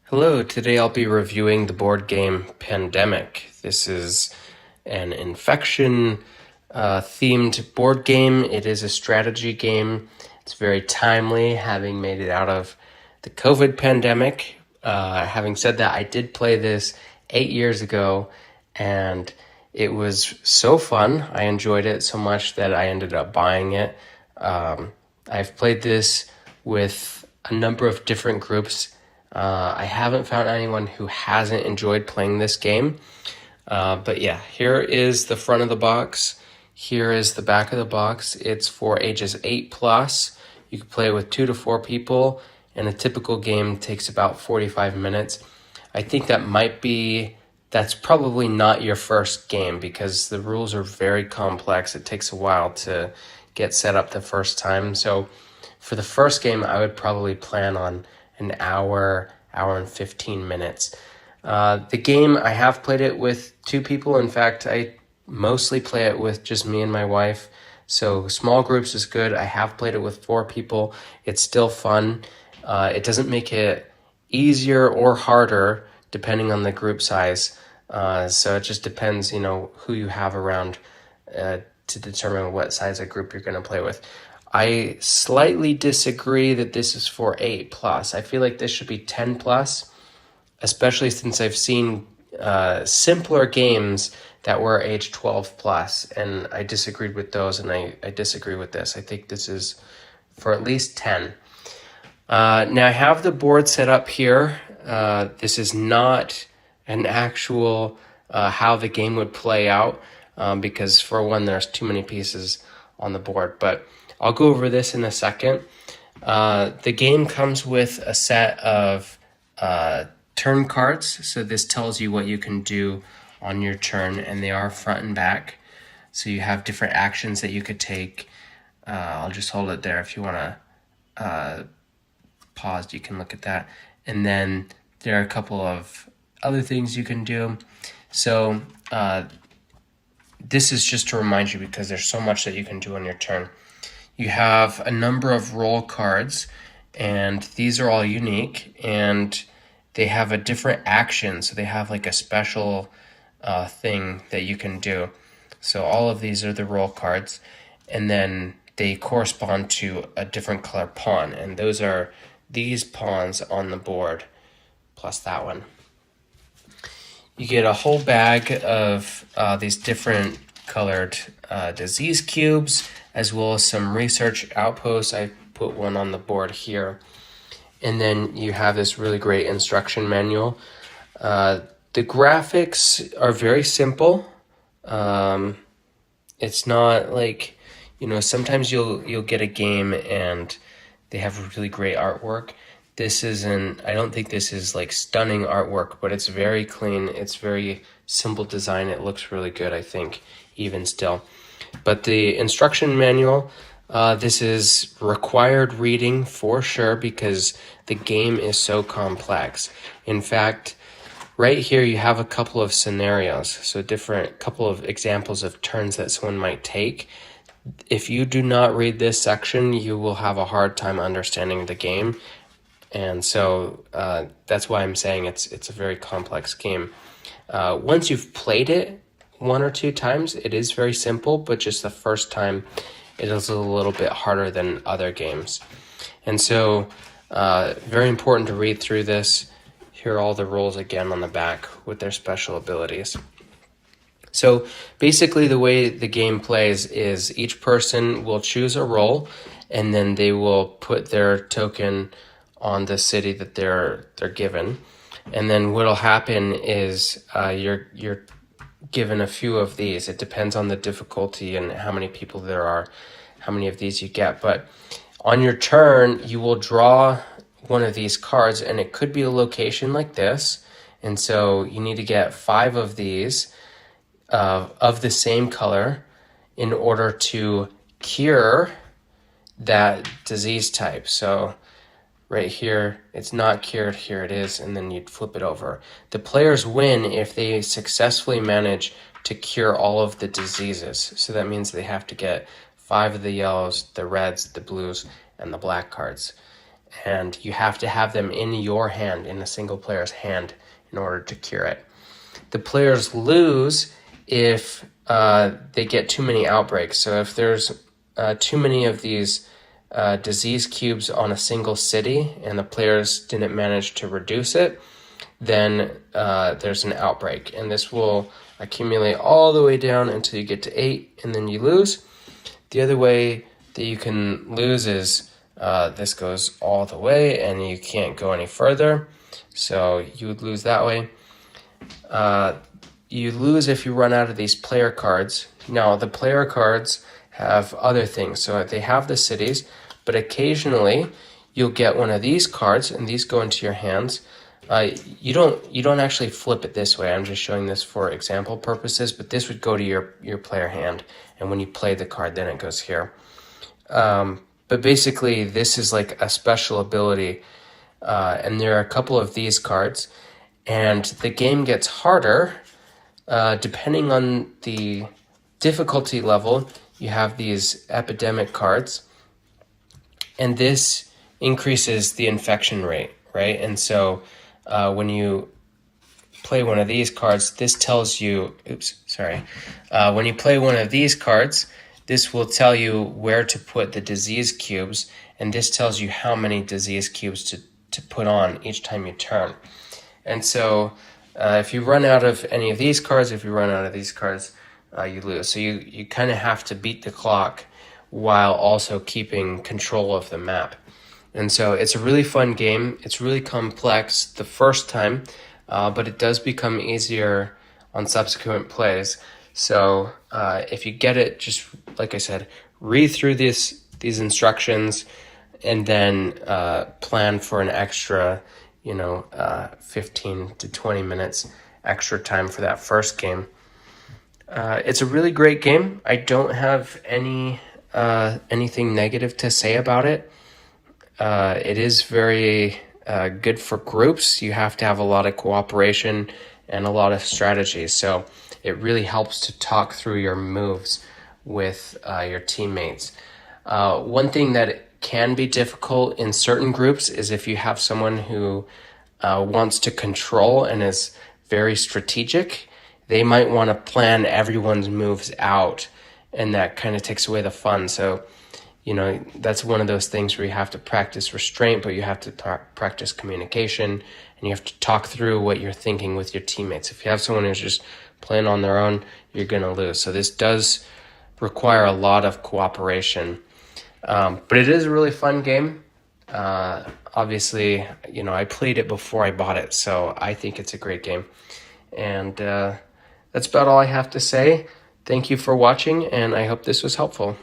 Hello, today I'll be reviewing the board game Pandemic. This is an infection themed board game. It is a strategy game. It's very timely, having made it out of the COVID pandemic. Having said that, I did play this 8 years ago, and it was so fun. I enjoyed it so much that I ended up buying it. I've played this with a number of different groups. I haven't found anyone who hasn't enjoyed playing this game. But yeah, here is the front of the box. Here is the back of the box. It's for ages 8 plus. You can play it with 2 to 4 people, and a typical game takes about 45 minutes. I think that's probably not your first game because the rules are very complex. It takes a while to get set up the first time. So for the first game, I would probably plan on an hour and 15 minutes. The game, I have played it with 2 people. In fact, I mostly play it with just me and my wife. So small groups is good. I have played it with 4 people. It's still fun. It doesn't make it easier or harder depending on the group size. So it just depends, who you have around to determine what size of group you're going to play with. I slightly disagree that this is for 8 plus. I feel like this should be 10 plus, especially since I've seen simpler games that were age 12 plus, and I disagreed with those, and I disagree with this. I think this is for at least 10. Now I have the board set up here. This is not an actual how the game would play out because for one, there's too many pieces on the board, but I'll go over this in a second. The game comes with a set of turn cards. So this tells you what you can do on your turn, and they are front and back. So you have different actions that you could take. I'll just hold it there. If you want to pause, you can look at that. And then there are a couple of other things you can do. So this is just to remind you because there's so much that you can do on your turn. You have a number of roll cards, and these are all unique, and they have a different action. So they have like a special thing that you can do. So all of these are the roll cards, and then they correspond to a different color pawn, and those are these pawns on the board, plus that one. You get a whole bag of these different colored disease cubes, as well as some research outposts. I put one on the board here. And then you have this really great instruction manual. The graphics are very simple. It's not like, sometimes you'll get a game and they have really great artwork. I don't think this is like stunning artwork, but it's very clean. It's very simple design. It looks really good, I think, even still. But the instruction manual, this is required reading for sure because the game is so complex. In fact, right here you have a couple of scenarios, so couple of examples of turns that someone might take. If you do not read this section, you will have a hard time understanding the game. And so that's why I'm saying it's a very complex game. Once you've played it 1 or 2 times, it is very simple, but just the first time it is a little bit harder than other games. And so very important to read through this. Here are all the rules again on the back with their special abilities. So basically the way the game plays is each person will choose a role, and then they will put their token on the city that they're given. And then what'll happen is you're given a few of these. It depends on the difficulty and how many people there are, how many of these you get. But on your turn, you will draw one of these cards, and it could be a location like this. And so you need to get 5 of these of the same color in order to cure that disease type. So right here, it's not cured, here it is, and then you'd flip it over. The players win if they successfully manage to cure all of the diseases. So that means they have to get 5 of the yellows, the reds, the blues, and the black cards. and you have to have them in your hand, in a single player's hand, in order to cure it. The players lose if they get too many outbreaks. So if there's too many of these disease cubes on a single city and the players didn't manage to reduce it, then there's an outbreak. And this will accumulate all the way down until you get to 8, and then you lose. The other way that you can lose is this goes all the way and you can't go any further. So you would lose that way. You lose if you run out of these player cards. Now, the player cards have other things. So they have the cities, but occasionally you'll get one of these cards, and these go into your hands. You don't actually flip it this way. I'm just showing this for example purposes, but this would go to your player hand, and when you play the card, then it goes here. But basically, this is like a special ability, and there are a couple of these cards, and the game gets harder depending on the difficulty level. You have these epidemic cards, and this increases the infection rate, right? And so when you play one of these cards, this tells you, when you play one of these cards, this will tell you where to put the disease cubes, and this tells you how many disease cubes to put on each time you turn. And so if you run out of any of these cards, you lose. So you kind of have to beat the clock while also keeping control of the map. And so it's a really fun game. It's really complex the first time, but it does become easier on subsequent plays. So if you get it, just like I said, read through these instructions, and then plan for an extra 15 to 20 minutes extra time for that first game. It's a really great game. I don't have anything negative to say about it. It is very good for groups. You have to have a lot of cooperation and a lot of strategy. So it really helps to talk through your moves with your teammates. One thing that can be difficult in certain groups is if you have someone who wants to control and is very strategic. They might want to plan everyone's moves out, and that kind of takes away the fun. So, that's one of those things where you have to practice restraint, but you have to practice communication, and you have to talk through what you're thinking with your teammates. If you have someone who's just playing on their own, you're going to lose. So this does require a lot of cooperation. But it is a really fun game. Obviously, I played it before I bought it, so I think it's a great game. And that's about all I have to say. Thank you for watching, and I hope this was helpful.